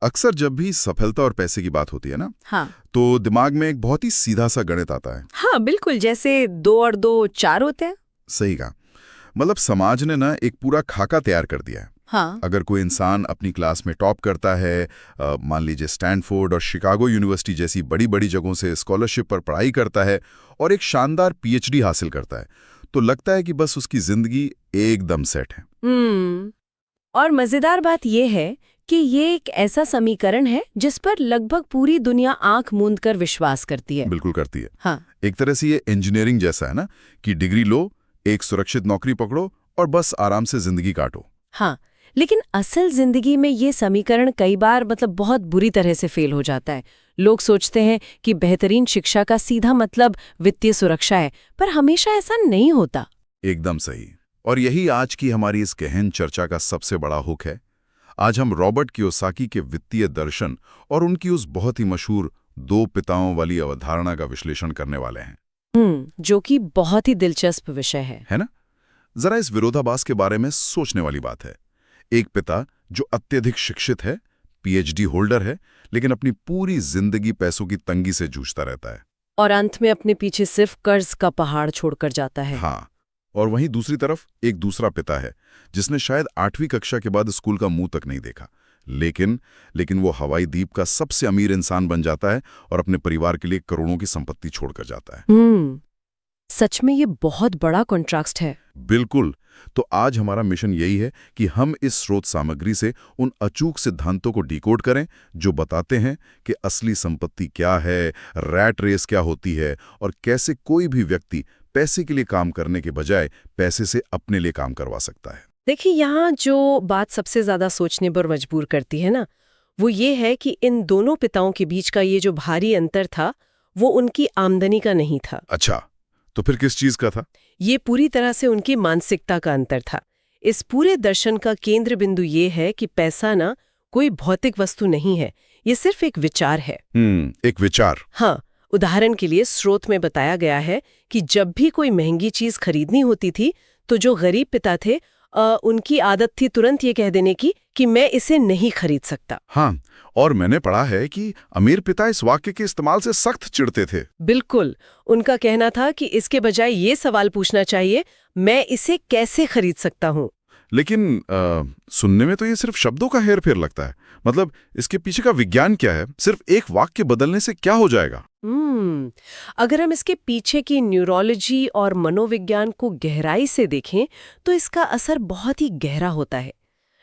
अक्सर जब भी सफलता और पैसे की बात होती है ना, हाँ तो दिमाग में एक बहुत ही सीधा सा गणित आता है। हाँ बिल्कुल, जैसे 2 और 2 4 होते हैं। सही कहा। मतलब समाज ने ना एक पूरा खाका तैयार कर दिया है। हाँ अगर कोई इंसान अपनी क्लास में टॉप करता है, मान लीजिए स्टैनफोर्ड और शिकागो यूनिवर्सिटी जैसी बड़ी बड़ी जगहों से स्कॉलरशिप पर पढ़ाई करता है और एक शानदार पीएचडी हासिल करता है, तो लगता है कि बस उसकी जिंदगी एकदम सेट है। और मजेदार बात यह है कि ये एक ऐसा समीकरण है जिस पर लगभग पूरी दुनिया आंख मूंद कर विश्वास करती है। बिल्कुल करती है। हाँ एक तरह से ये इंजीनियरिंग जैसा है ना, कि डिग्री लो, एक सुरक्षित नौकरी पकड़ो और बस आराम से जिंदगी काटो। हाँ, लेकिन असल जिंदगी में ये समीकरण कई बार बहुत बुरी तरह से फेल हो जाता है। लोग सोचते हैं कि बेहतरीन शिक्षा का सीधा मतलब वित्तीय सुरक्षा है, पर हमेशा ऐसा नहीं होता। एकदम सही। और यही आज की हमारी इस गहन चर्चा का सबसे बड़ा हुक है। आज हम रॉबर्ट कियोसाकी के वित्तीय दर्शन और उनकी उस बहुत ही मशहूर 2 पिताओं वाली अवधारणा का विश्लेषण करने वाले हैं। जो कि बहुत ही दिलचस्प विषय है ना? जरा इस विरोधाभास के बारे में सोचने वाली बात है। एक पिता जो अत्यधिक शिक्षित है, पीएचडी होल्डर है, लेकिन अपनी पूरी जिंदगी पैसों की तंगी से जूझता रहता है और अंत में अपने पीछे सिर्फ कर्ज का पहाड़ छोड़कर जाता है। हाँ, और वहीं दूसरी तरफ एक दूसरा पिता है जिसने शायद 8वीं कक्षा के बाद स्कूल का मुंह तक नहीं देखा, लेकिन वो हवाई द्वीप का सबसे अमीर इंसान बन जाता है और अपने परिवार के लिए करोड़ों की संपत्ति छोड़कर जाता है। सच में ये बहुत बड़ा कॉन्ट्रास्ट है। बिल्कुल। तो आज हमारा मिशन यही है कि हम इस स्रोत सामग्री से उन अचूक सिद्धांतों को डिकोड करें जो बताते हैं कि असली संपत्ति क्या है, रैट रेस क्या होती है और कैसे कोई भी व्यक्ति पैसे के लिए काम करने के बजाय पैसे से अपने लिए काम करवा सकता है। देखिए, यहाँ जो बात सबसे ज्यादा सोचने पर मजबूर करती है ना, वो ये है कि इन दोनों पिताओं के बीच का ये जो भारी अंतर था, वो उनकी आमदनी का नहीं था। अच्छा, तो फिर किस चीज का था? ये पूरी तरह से उनकी मानसिकता का अंतर था। इस पूरे दर्शन का केंद्र बिंदु ये है कि पैसा ना कोई भौतिक वस्तु नहीं है, ये सिर्फ एक विचार है। एक विचार। हाँ, उदाहरण के लिए स्रोत में बताया गया है कि जब भी कोई महंगी चीज खरीदनी होती थी, तो जो गरीब पिता थे उनकी आदत थी तुरंत ये कह देने की कि मैं इसे नहीं खरीद सकता। हाँ, और मैंने पढ़ा है कि अमीर पिता इस वाक्य के इस्तेमाल से सख्त चिढ़ते थे। बिल्कुल, उनका कहना था कि इसके बजाय ये सवाल पूछना चाहिए, मैं इसे कैसे खरीद सकता हूँ। लेकिन सुनने में तो ये सिर्फ शब्दों का हेरफेर लगता है। मतलब इसके पीछे का विज्ञान क्या है? सिर्फ एक वाक्य बदलने से क्या हो जाएगा? अगर हम इसके पीछे की न्यूरोलॉजी और मनोविज्ञान को गहराई से देखें तो इसका असर बहुत ही गहरा होता है।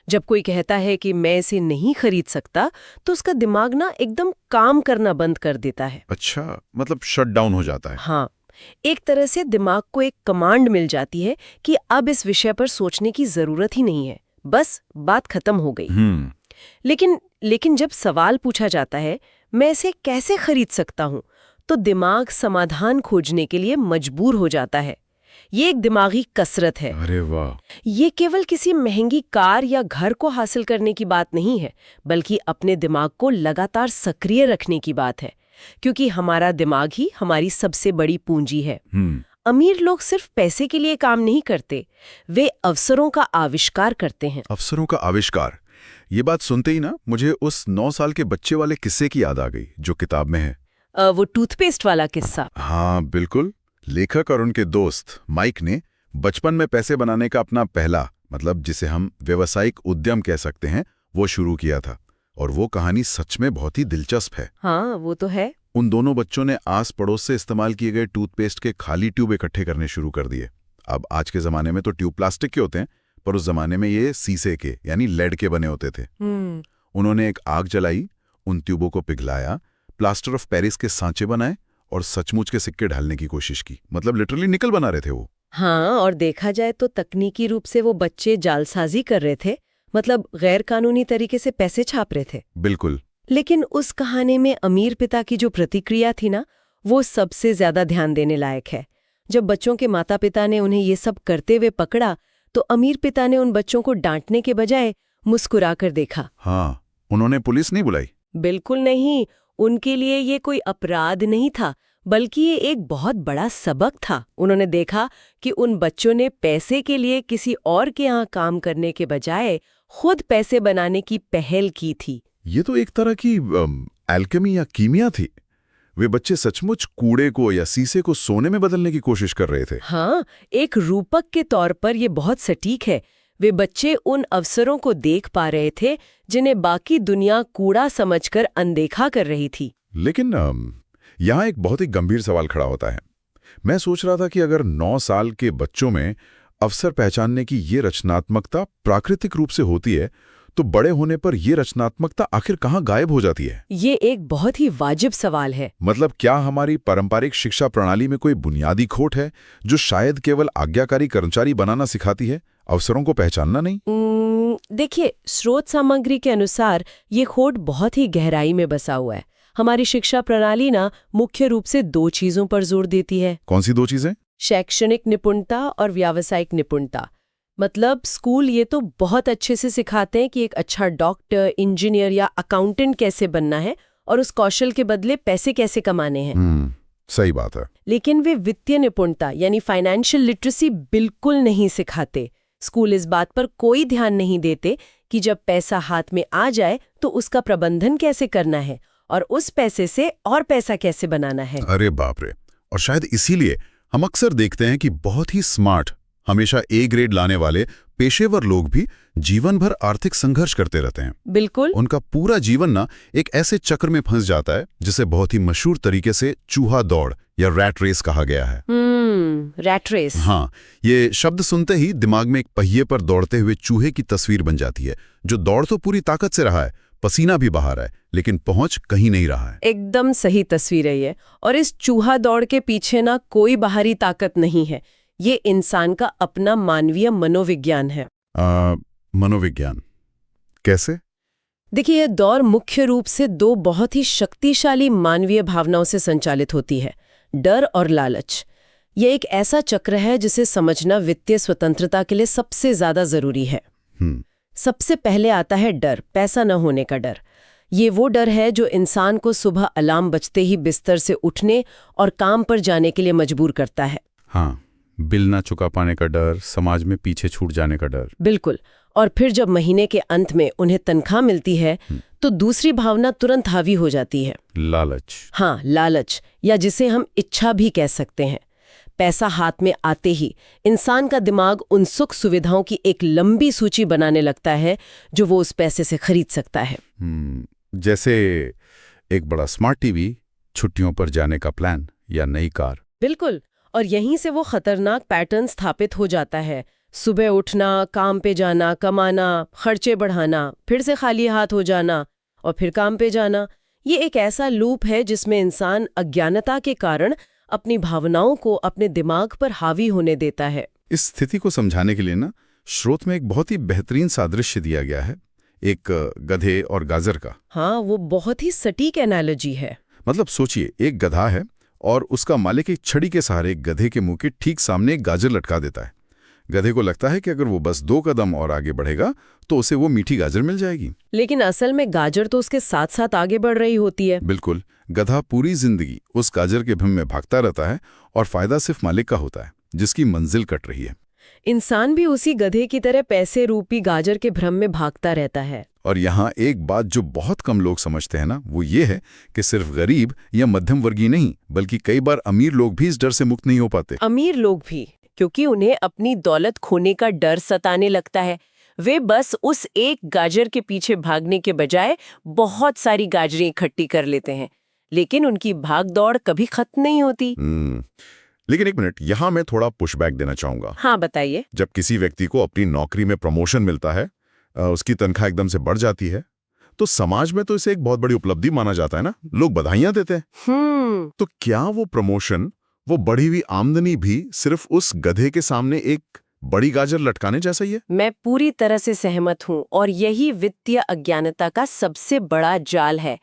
जब कोई कहता है कि मैं इसे नहीं खरीद सकता, तो उसका दिमाग ना एकदम काम करना बंद कर देता है। अच्छा, मतलब शट डाउन हो जाता है। हाँ, एक तरह से दिमाग को एक कमांड मिल जाती है कि अब इस विषय पर सोचने की जरूरत ही नहीं है, बस बात खत्म हो गई। लेकिन जब सवाल पूछा जाता है, मैं इसे कैसे खरीद सकता हूँ, तो दिमाग समाधान खोजने के लिए मजबूर हो जाता है। ये एक दिमागी कसरत है। अरे वाह! ये केवल किसी महंगी कार या घर को हासिल करने की बात नहीं है, बल्कि अपने दिमाग को लगातार सक्रिय रखने की बात है, क्योंकि हमारा दिमाग ही हमारी सबसे बड़ी पूंजी है। अमीर लोग सिर्फ पैसे के लिए काम नहीं करते, वे अवसरों का आविष्कार करते हैं। अवसरों का आविष्कार, ये बात सुनते ही ना मुझे उस 9 साल के बच्चे वाले किस्से की याद आ गई जो किताब में है। वो टूथपेस्ट वाला किस्सा। हाँ बिल्कुल। लेखक और उनके दोस्त माइक ने बचपन में पैसे बनाने का अपना पहला, मतलब जिसे हम व्यावसायिक उद्यम कह सकते हैं, वो शुरू किया था। और वो कहानी सच में बहुत ही दिलचस्प है। हाँ, वो तो है। उन दोनों बच्चों ने आस पड़ोस से इस्तेमाल किए गए टूथपेस्ट के खाली ट्यूब इकट्ठे करने शुरू कर दिए। अब आज के जमाने में तो ट्यूब प्लास्टिक के होते हैं, पर उस जमाने में ये शीशे के यानी लेड के बने होते थे। उन्होंने एक आग जलाई, उन ट्यूबों को पिघलाया, प्लास्टर ऑफ पेरिस के सांचे बनाए और सचमुच के सिक्के ढालने की कोशिश की। मतलब लिटरली निकल बना रहे थे वो। हाँ, और देखा जाए तो तकनीकी रूप से वो बच्चे जालसाजी कर रहे थे, मतलब गैर कानूनी तरीके से पैसे छाप रहे थे। बिल्कुल। लेकिन उस कहानी में अमीर पिता की जो प्रतिक्रिया थी ना, वो सबसे ज्यादा ध्यान देने लायक है। जब बच्चों के माता पिता ने उन्हें ये सब करते हुए पकड़ा, तो अमीर पिता ने उन बच्चों को डांटने के बजाय मुस्कुराकर देखा। हाँ, उन्होंने पुलिस नहीं बुलाई? बिल्कुल नहीं। उनके लिए ये कोई अपराध नहीं था, बल्कि ये एक बहुत बड़ा सबक था। उन्होंने देखा कि उन बच्चों ने पैसे के लिए किसी और के यहाँ काम करने के बजाय खुद पैसे बनाने की पहल की थी। ये तो एक तरह की एल्केमी या कीमिया थी। वे बच्चे सचमुच कूड़े को या शीशे को सोने में बदलने की कोशिश कर रहे थे। हाँ, एक रूपक के तौर पर ये बहुत सटीक है। वे बच्चे उन अवसरों को देख पा रहे थे जिन्हें बाकी दुनिया कूड़ा समझकर अनदेखा कर रही थी। लेकिन यहाँ एक बहुत ही गंभीर सवाल खड़ा होता है। मैं सोच रहा था कि अगर 9 साल के बच्चों में अवसर पहचानने की ये रचनात्मकता प्राकृतिक रूप से होती है, तो बड़े होने पर ये रचनात्मकता आखिर कहाँ गायब हो जाती है? ये एक बहुत ही वाजिब सवाल है। मतलब क्या हमारी पारंपरिक शिक्षा प्रणाली में कोई बुनियादी खोट है जो शायद केवल आज्ञाकारी कर्मचारी बनाना सिखाती है, अवसरों को पहचानना नहीं? देखिए, स्रोत सामग्री के अनुसार ये खोट बहुत ही गहराई में बसा हुआ है। हमारी शिक्षा प्रणाली ना मुख्य रूप से 2 चीजों पर जोर देती है। कौन सी 2 चीजें? शैक्षणिक निपुणता और व्यावसायिक निपुणता। मतलब स्कूल ये तो बहुत अच्छे से सिखाते हैं कि एक अच्छा डॉक्टर, इंजीनियर या अकाउंटेंट कैसे बनना है और उस कौशल के बदले पैसे कैसे कमाने हैं। सही बात है। लेकिन वे वित्तीय निपुणता यानी फाइनेंशियल लिटरेसी बिल्कुल नहीं सिखाते। स्कूल इस बात पर कोई ध्यान नहीं देते कि जब पैसा हाथ में आ जाए तो उसका प्रबंधन कैसे करना है और उस पैसे से और पैसा कैसे बनाना है। अरे बाप रे। और शायद इसीलिए हम अक्सर देखते हैं कि बहुत ही स्मार्ट, हमेशा ए ग्रेड लाने वाले पेशेवर लोग भी जीवन भर आर्थिक संघर्ष करते रहते हैं। बिल्कुल। उनका पूरा जीवन ना एक ऐसे चक्र में फंस जाता है जिसे बहुत ही मशहूर तरीके से चूहा दौड़ या रैट रेस कहा गया है। Rat race. हाँ, ये शब्द सुनते ही दिमाग में एक पहिए पर दौड़ते हुए चूहे की तस्वीर बन जाती है, जो दौड़ तो पूरी ताकत से रहा है, पसीना भी बहा रहा है, लेकिन पहुंच कहीं नहीं रहा है। एकदम सही तस्वीर है ये। और इस चूहा दौड़ के पीछे ना कोई बाहरी ताकत नहीं है, ये इंसान का अपना मानवीय मनोविज्ञान है। मनोविज्ञान कैसे? देखिए, यह दौड़ मुख्य रूप से 2 बहुत ही शक्तिशाली मानवीय भावनाओं से संचालित होती है, डर और लालच। यह एक ऐसा चक्र है जिसे समझना वित्तीय स्वतंत्रता के लिए सबसे ज्यादा जरूरी है। सबसे पहले आता है डर, पैसा न होने का डर। ये वो डर है जो इंसान को सुबह अलार्म बजते ही बिस्तर से उठने और काम पर जाने के लिए मजबूर करता है। हाँ, बिल ना चुका पाने का डर, समाज में पीछे छूट जाने का डर। बिल्कुल। और फिर जब महीने के अंत में उन्हें तनख्वाह मिलती है तो दूसरी भावना तुरंत हावी हो जाती है, लालच। हाँ, लालच, या जिसे हम इच्छा भी कह सकते हैं। पैसा हाथ में आते ही इंसान का दिमाग उन सुख सुविधाओं की एक लंबी सूची बनाने लगता है जो वो उस पैसे से खरीद सकता है। जैसे एक बड़ा स्मार्ट टीवी, छुट्टियों पर जाने का प्लान या नई कार। बिल्कुल। और यहीं से वो खतरनाक पैटर्न स्थापित हो जाता है। सुबह उठना, काम पे जाना, कमाना, खर्चे बढ़ाना, फिर से खाली हाथ हो जाना और फिर काम पे जाना। ये एक ऐसा लूप है जिसमें इंसान अज्ञानता के कारण अपनी भावनाओं को अपने दिमाग पर हावी होने देता है। इस स्थिति को समझाने के लिए ना स्रोत में एक बहुत ही बेहतरीन सादृश्य दिया गया है, एक गधे और गाजर का। हाँ, वो बहुत ही सटीक एनालॉजी है। मतलब सोचिए, एक गधा है और उसका मालिक एक छड़ी के सहारे गधे के मुंह के ठीक सामने एक गाजर लटका देता है। गधे को लगता है कि अगर वो बस 2 कदम और आगे बढ़ेगा तो उसे वो मीठी गाजर मिल जाएगी। लेकिन असल में गाजर तो उसके साथ साथ आगे बढ़ रही होती है। बिल्कुल। गधा पूरी जिंदगी उस गाजर के भ्रम में भागता रहता है और फायदा सिर्फ मालिक का होता है, जिसकी मंजिल कट रही है। इंसान भी उसी गधे की तरह पैसे रूपी गाजर के भ्रम में भागता रहता है। और यहाँ एक बात जो बहुत कम लोग समझते हैं ना, वो ये है कि सिर्फ गरीब या मध्यम वर्गीय नहीं, बल्कि कई बार अमीर लोग भी इस डर से मुक्त नहीं हो पाते। अमीर लोग भी, क्योंकि उन्हें अपनी दौलत खोने का डर सताने लगता है। वे बस उस एक गाजर के पीछे भागने के बजाय बहुत सारी गाजरें इकट्ठी कर लेते हैं, लेकिन उनकी भाग दौड़ कभी खत्म नहीं होती। लेकिन एक मिनट, यहाँ मैं थोड़ा पुशबैक देना चाहूंगा। हाँ, बताइए। जब किसी व्यक्ति को अपनी नौकरी में प्रमोशन मिलता है, उसकी तनख्वाह एकदम से बढ़ जाती है, तो समाज में तो इसे एक बहुत बड़ी उपलब्धि माना जाता है ना, लोग बधाइयां देते हैं। तो क्या वो प्रमोशन, वो बढ़ी हुई आमदनी भी सिर्फ उस गधे के सामने एक बड़ी गाजर लटकाने जैसा ही है? मैं पूरी तरह से सहमत हूँ, और यही वित्तीय अज्ञानता का सबसे बड़ा जाल है।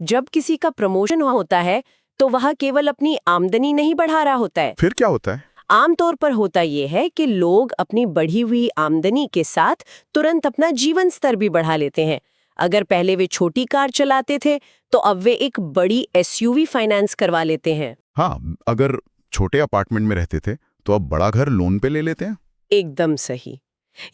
जब किसी का प्रमोशन होता है तो वह केवल अपनी आमदनी नहीं बढ़ा रहा होता है। फिर क्या होता है? आमतौर पर होता ये है कि लोग अपनी बढ़ी हुई आमदनी के साथ तुरंत अपना जीवन स्तर भी बढ़ा लेते हैं। अगर पहले वे छोटी कार चलाते थे तो अब वे एक बड़ी एसयूवी फाइनेंस करवा लेते हैं। हाँ, अगर छोटे अपार्टमेंट में रहते थे तो अब बड़ा घर लोन पे ले लेते हैं। एकदम सही।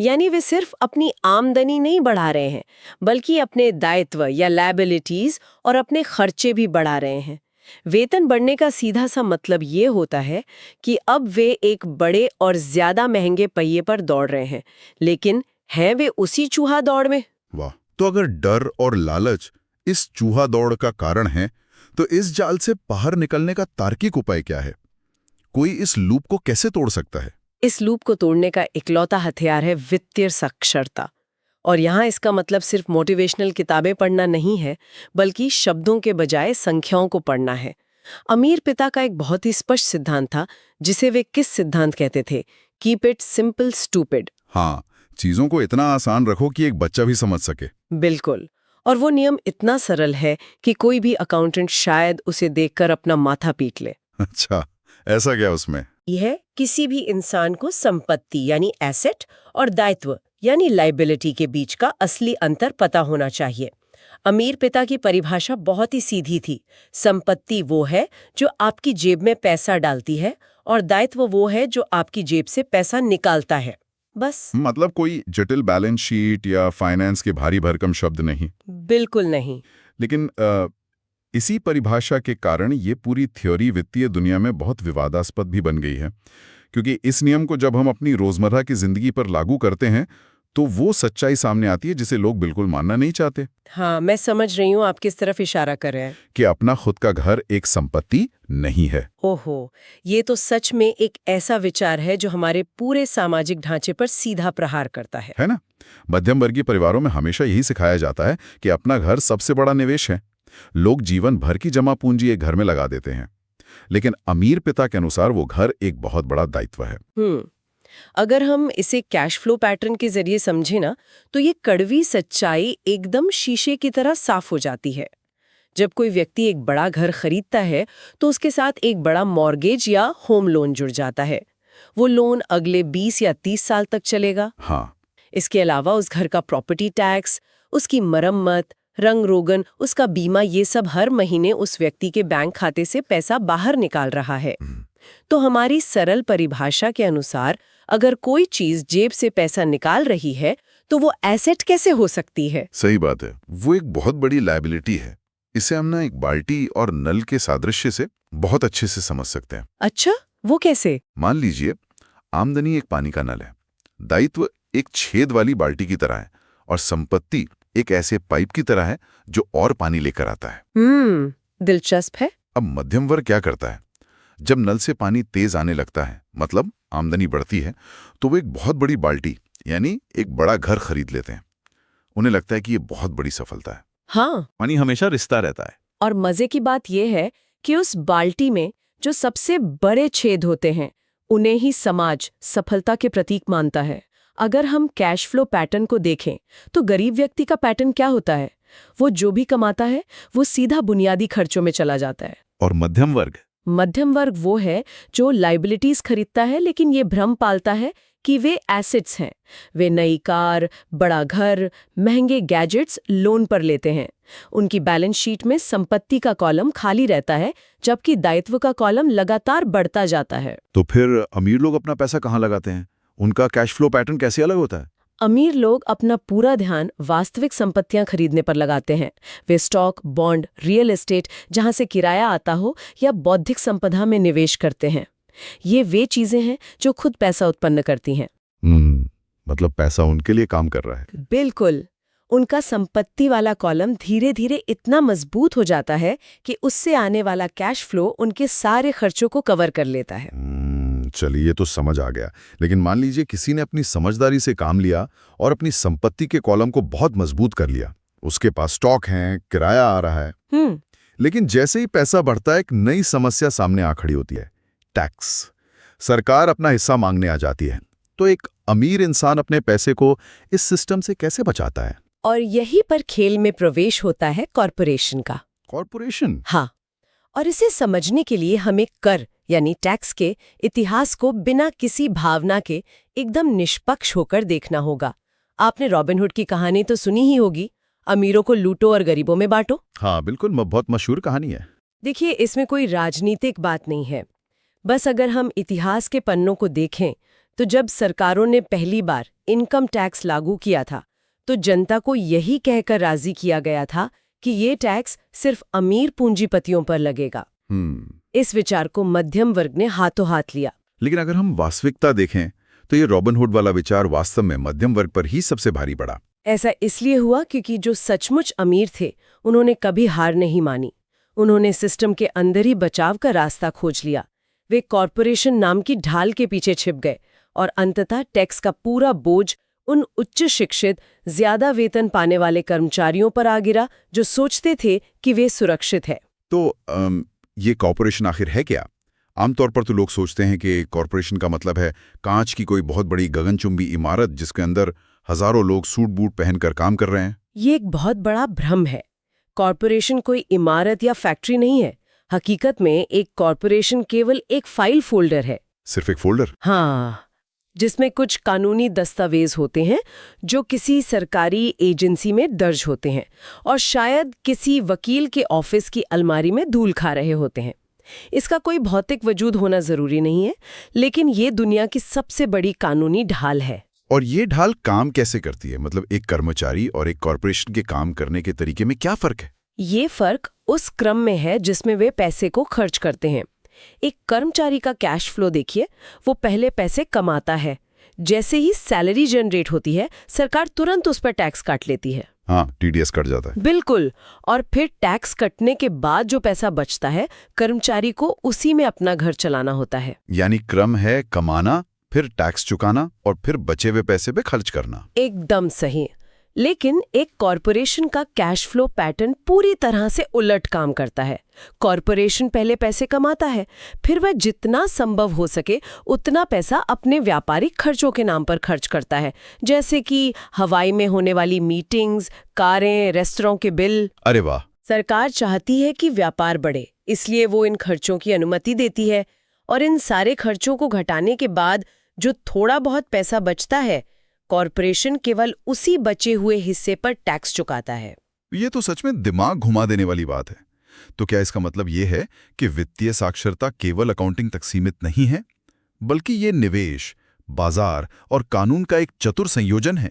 यानी वे सिर्फ अपनी आमदनी नहीं बढ़ा रहे हैं, बल्कि अपने दायित्व या लायबिलिटीज और अपने खर्चे भी बढ़ा रहे हैं। वेतन बढ़ने का सीधा सा मतलब ये होता है कि अब वे एक बड़े और ज्यादा महंगे पहिए पर दौड़ रहे हैं, लेकिन हैं वे उसी चूहा दौड़ में। वाह, तो अगर डर और लालच इस चूहा दौड़ का कारण है, तो इस जाल से बाहर निकलने का तार्किक उपाय क्या है? कोई इस लूप को कैसे तोड़ सकता है? इस लूप को तोड़ने का इकलौता हथियार है वित्तीय साक्षरता। और यहाँ इसका मतलब सिर्फ मोटिवेशनल किताबें पढ़ना नहीं है, बल्कि शब्दों के बजाय संख्याओं को पढ़ना है। अमीर पिता का एक बहुत ही स्पष्ट सिद्धांत था, जिसे वे किस सिद्धांत कहते थे? Keep it simple stupid. हाँ, चीजों को इतना आसान रखो कि एक बच्चा भी समझ सके। बिल्कुल। और वो नियम इतना सरल है कि कोई भी अकाउंटेंट शायद उसे देखकर अपना माथा पीट ले। अच्छा, ऐसा क्या उसमें? यह किसी भी इंसान को संपत्ति यानी एसेट और दायित्व यानी लाइबिलिटी के बीच का असली अंतर पता होना चाहिए। अमीर पिता की परिभाषा बहुत ही सीधी थी। संपत्ति वो है जो आपकी जेब में पैसा डालती है और दायित्व वो है जो आपकी जेब से पैसा निकालता है। बस। मतलब कोई जटिल बैलेंस शीट या फाइनेंस के भारी भरकम शब्द नहीं। बिल्कुल नहीं। लेकिन इसी परिभाषा के कारण ये पूरी थ्योरी वित्तीय दुनिया में बहुत विवादास्पद भी बन गई है, क्योंकि इस नियम को जब हम अपनी रोजमर्रा की जिंदगी पर लागू करते हैं तो वो सच्चाई सामने आती है जिसे लोग बिल्कुल मानना नहीं चाहते। हाँ, मैं समझ रही हूँ आप किस तरफ इशारा कर रहे हैं। कि अपना खुद का घर एक संपत्ति नहीं है। ओहो, ये तो सच में एक ऐसा विचार है जो हमारे पूरे सामाजिक ढांचे पर सीधा प्रहार करता है ना? मध्यम वर्गीय परिवारों में हमेशा यही सिखाया जाता है कि अपना घर सबसे बड़ा निवेश है। लोग जीवन भर की जमा पूंजी एक घर में लगा देते हैं, लेकिन अमीर पिता के अनुसार वो घर एक बहुत बड़ा दायित्व है। अगर हम इसे कैश फ्लो पैटर्न के जरिए समझे ना, तो ये कड़वी सच्चाई एकदम शीशे की तरह साफ हो जाती है। जब कोई व्यक्ति एक बड़ा घर खरीदता है तो उसके साथ एक बड़ा मॉर्गेज या होम लोन जुड़ जाता है। वो लोन अगले 20 या 30 साल तक चलेगा। हाँ। इसके अलावा उस घर का प्रॉपर्टी टैक्स, उसकी मरम्मत, रंग रोगन, उसका बीमा, ये सब हर महीने उस व्यक्ति के बैंक खाते से पैसा बाहर निकाल रहा है। तो हमारी सरल परिभाषा के अनुसार अगर कोई चीज जेब से पैसा निकाल रही है तो वो एसेट कैसे हो सकती है? सही बात है, वो एक बहुत बड़ी लायबिलिटी है। इसे हम ना एक बाल्टी और नल के सादृश्य से बहुत अच्छे से समझ सकते हैं। अच्छा, वो कैसे? मान लीजिए आमदनी एक पानी का नल है, दायित्व एक छेद वाली बाल्टी की तरह है और संपत्ति एक ऐसे पाइप की तरह है जो और पानी लेकर आता है। दिलचस्प है। अब मध्यम वर्ग क्या करता है? जब नल से पानी तेज आने लगता है, मतलब आमदनी बढ़ती है, तो वो एक बहुत बड़ी बाल्टी यानी एक बड़ा घर खरीद लेते हैं। उन्हें लगता है कि ये बहुत बड़ी सफलता है। हाँ, पानी हमेशा रिश्ता रहता है। और मजे की बात यह है कि उस बाल्टी में जो सबसे बड़े छेद होते हैं उन्हें ही समाज सफलता के प्रतीक मानता है। अगर हम कैश फ्लो पैटर्न को देखें तो गरीब व्यक्ति का पैटर्न क्या होता है? वो जो भी कमाता है वो सीधा बुनियादी खर्चों में चला जाता है। और मध्यम वर्ग वो है जो लाइबिलिटीज खरीदता है, लेकिन ये भ्रम पालता है कि वे एसेट्स हैं। वे नई कार, बड़ा घर, महंगे गैजेट्स लोन पर लेते हैं। उनकी बैलेंस शीट में संपत्ति का कॉलम खाली रहता है, जबकि दायित्व का कॉलम लगातार बढ़ता जाता है। तो फिर अमीर लोग अपना पैसा कहाँ लगाते हैं? उनका कैश फ्लो पैटर्न कैसे अलग होता है? अमीर लोग अपना पूरा ध्यान वास्तविक संपत्तियां खरीदने पर लगाते हैं। वे स्टॉक, बॉन्ड, रियल एस्टेट, जहां से किराया आता हो, या बौद्धिक संपदा में निवेश करते हैं। ये वे चीजें हैं जो खुद पैसा उत्पन्न करती हैं। मतलब पैसा उनके लिए काम कर रहा है। बिल्कुल। उनका संपत्ति वाला कॉलम धीरे धीरे इतना मजबूत हो जाता है कि उससे आने वाला कैश फ्लो उनके सारे खर्चों को कवर कर लेता है। चलिए, ये तो समझ आ गया। लेकिन मान लीजिए किसी ने अपनी समझदारी से काम लिया और अपनी संपत्ति के कॉलम को बहुत मजबूत कर लिया। उसके पास स्टॉक है, किराया आ रहा है। लेकिन जैसे ही पैसा बढ़ता है, एक नई समस्या सामने आ खड़ी होती है, टैक्स। सरकार अपना हिस्सा मांगने आ जाती है। तो एक अमीर इंसान अपने पैसे को इस सिस्टम से कैसे बचाता है? और यहीं पर खेल में प्रवेश होता है कॉरपोरेशन का। कॉरपोरेशन? हाँ, और इसे समझने के लिए हमें कर यानी टैक्स के इतिहास को बिना किसी भावना के एकदम निष्पक्ष होकर देखना होगा। आपने रॉबिनहुड की कहानी तो सुनी ही होगी, अमीरों को लूटो और गरीबों में बांटो। हाँ बिल्कुल, बहुत मशहूर कहानी है। देखिए, इसमें कोई राजनीतिक बात नहीं है। बस अगर हम इतिहास के पन्नों को देखें तो जब सरकारों ने पहली बार इनकम टैक्स लागू किया था तो जनता को यही कहकर राजी किया गया था कि ये टैक्स सिर्फ अमीर पूंजीपतियों पर लगेगा। इस विचार को मध्यम वर्ग ने हाथों हाथ लिया। लेकिन अगर हम वास्तविकता देखें तो ये रॉबिनहुड वाला विचार वास्तव में मध्यम वर्ग पर ही सबसे भारी पड़ा। ऐसा इसलिए हुआ क्योंकि जो सचमुच अमीर थे उन्होंने कभी हार नहीं मानी। उन्होंने सिस्टम के अंदर ही बचाव का रास्ता खोज लिया। वे कॉरपोरेशन नाम की ढाल के पीछे छिप गए और अंततः टैक्स का पूरा बोझ उन उच्च शिक्षित, ज्यादा वेतन पाने वाले कर्मचारियों पर आ गिरा जो सोचते थे कि वे सुरक्षित है। तो ये कॉरपोरेशन आखिर है क्या? आमतौर पर तो लोग सोचते हैं कि कॉरपोरेशन का मतलब है कांच की कोई बहुत बड़ी गगनचुंबी इमारत जिसके अंदर हजारों लोग सूट बूट पहनकर काम कर रहे हैं। ये एक बहुत बड़ा भ्रम है। कॉरपोरेशन कोई इमारत या फैक्ट्री नहीं है। हकीकत में एक कॉरपोरेशन केवल एक फाइल फोल्डर है। सिर्फ एक फोल्डर? हाँ, जिसमें कुछ कानूनी दस्तावेज होते हैं जो किसी सरकारी एजेंसी में दर्ज होते हैं और शायद किसी वकील के ऑफिस की अलमारी में धूल खा रहे होते हैं। इसका कोई भौतिक वजूद होना जरूरी नहीं है, लेकिन ये दुनिया की सबसे बड़ी कानूनी ढाल है। और ये ढाल काम कैसे करती है? मतलब एक कर्मचारी और एक कॉरपोरेशन के काम करने के तरीके में क्या फर्क है? ये फर्क उस क्रम में है जिसमें वे पैसे को खर्च करते हैं। एक कर्मचारी का कैश फ्लो देखिए, वो पहले पैसे कमाता है। जैसे ही सैलरी जनरेट होती है, सरकार तुरंत उस पर टैक्स काट लेती है। हाँ, टीडीएस कट जाता है। बिल्कुल। और फिर टैक्स कटने के बाद जो पैसा बचता है, कर्मचारी को उसी में अपना घर चलाना होता है। यानी क्रम है कमाना, फिर टैक्स चुकाना और फिर बचे हुए पैसे पे खर्च करना। एकदम सही। लेकिन एक कॉरपोरेशन का कैश फ्लो पैटर्न पूरी तरह से उलट काम करता है। कॉरपोरेशन पहले पैसे कमाता है, फिर वह जितना संभव हो सके उतना पैसा अपने व्यापारिक खर्चों के नाम पर खर्च करता है, जैसे कि हवाई में होने वाली मीटिंग्स, कारें, रेस्टोरेंट के बिल। अरे वाह! सरकार चाहती है कि व्यापार बढ़े, इसलिए वो इन खर्चों की अनुमति देती है और इन सारे खर्चों को घटाने के बाद जो थोड़ा बहुत पैसा बचता है, कॉरपोरेशन केवल उसी बचे हुए हिस्से पर टैक्स चुकाता है। ये तो सच में दिमाग घुमा देने वाली बात है। तो क्या इसका मतलब ये है कि वित्तीय साक्षरता केवल अकाउंटिंग तक सीमित नहीं है, बल्कि ये निवेश, बाजार और कानून का एक चतुर संयोजन है,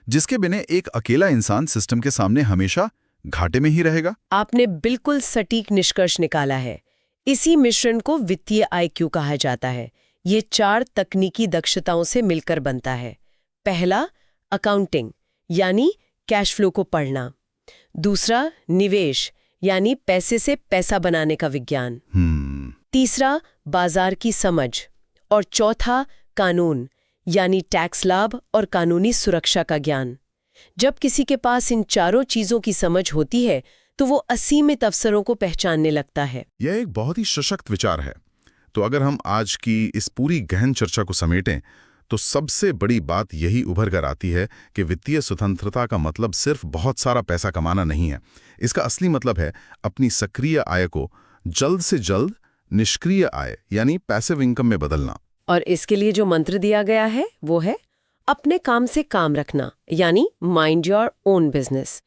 जिसके बिना एक अकेला इंसान सिस्टम के सामने हमेशा घाटे में ही रहेगा? आपने बिल्कुल सटीक निष्कर्ष निकाला है। इसी मिश्रण को वित्तीय IQ कहा जाता है। ये 4 तकनीकी दक्षताओं से मिलकर बनता है। पहला, अकाउंटिंग यानी कैश फ्लो को पढ़ना। दूसरा, निवेश यानी पैसे से पैसा बनाने का विज्ञान। तीसरा, बाजार की समझ। और चौथा, कानून यानी टैक्स लाभ और कानूनी सुरक्षा का ज्ञान। जब किसी के पास इन चारों चीजों की समझ होती है तो वो असीमित अवसरों को पहचानने लगता है। यह एक बहुत ही सशक्त विचार है। तो अगर हम आज की इस पूरी गहन चर्चा को समेटें तो सबसे बड़ी बात यही उभर कर आती है कि वित्तीय स्वतंत्रता का मतलब सिर्फ बहुत सारा पैसा कमाना नहीं है। इसका असली मतलब है अपनी सक्रिय आय को जल्द से जल्द निष्क्रिय आय यानी पैसिव इनकम में बदलना। और इसके लिए जो मंत्र दिया गया है वो है अपने काम से काम रखना, यानी माइंड योर ओन बिजनेस।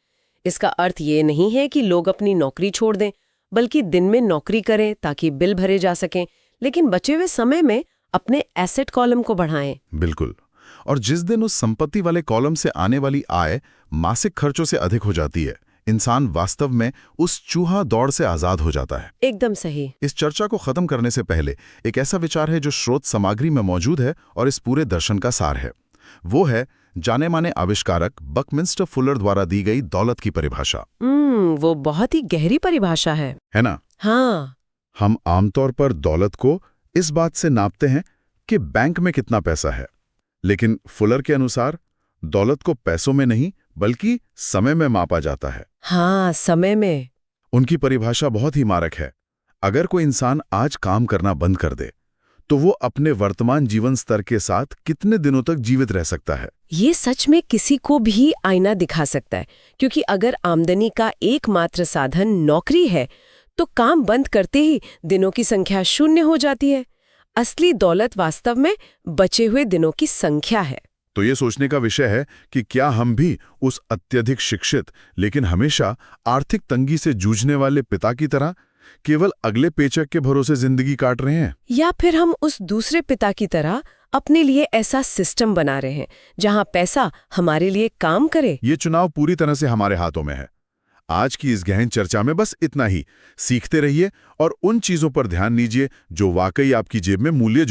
इसका अर्थ ये नहीं है कि लोग अपनी नौकरी छोड़ दें, बल्कि दिन में नौकरी करें ताकि बिल भरे जा सकें, लेकिन बचे हुए समय में अपने एसेट कॉलम को बढ़ाएं। बिल्कुल। और जिस दिन उस संपत्ति वाले कॉलम से आने वाली आय मासिक खर्चों से अधिक हो जाती है, इंसान वास्तव में उस चूहा दौड़ से आजाद हो जाता है। एकदम सही। इस चर्चा को खत्म करने से पहले एक ऐसा विचार है जो स्रोत सामग्री में मौजूद है और इस पूरे दर्शन का सार है। वो है जाने माने आविष्कारक बकमिंस्टर फुलर द्वारा दी गई दौलत की परिभाषा। वो बहुत ही गहरी परिभाषा है ना? हाँ। हम आमतौर पर दौलत को इस बात से नापते हैं कि बैंक में कितना पैसा है, लेकिन फुलर के अनुसार दौलत को पैसों में नहीं बल्कि समय में मापा जाता है। हाँ, समय में। उनकी परिभाषा बहुत ही मारक है। अगर कोई इंसान आज काम करना बंद कर दे तो वो अपने वर्तमान जीवन स्तर के साथ कितने दिनों तक जीवित रह सकता है? ये सच में किसी को भी आईना दिखा सकता है, क्योंकि अगर आमदनी का एकमात्र साधन नौकरी है तो काम बंद करते ही दिनों की संख्या 0 हो जाती है। असली दौलत वास्तव में बचे हुए दिनों की संख्या है। तो ये सोचने का विषय है कि क्या हम भी उस अत्यधिक शिक्षित लेकिन हमेशा आर्थिक तंगी से जूझने वाले पिता की तरह केवल अगले पेचेक के भरोसे जिंदगी काट रहे हैं, या फिर हम उस दूसरे पिता की तरह अपने लिए ऐसा सिस्टम बना रहे हैं जहां पैसा हमारे लिए काम करे। ये चुनाव पूरी तरह से हमारे हाथों में है। आज की इस गहन चर्चा में बस इतना ही। सीखते रहिए और उन चीजों पर ध्यान दीजिए जो वाकई आपकी जेब में मूल्य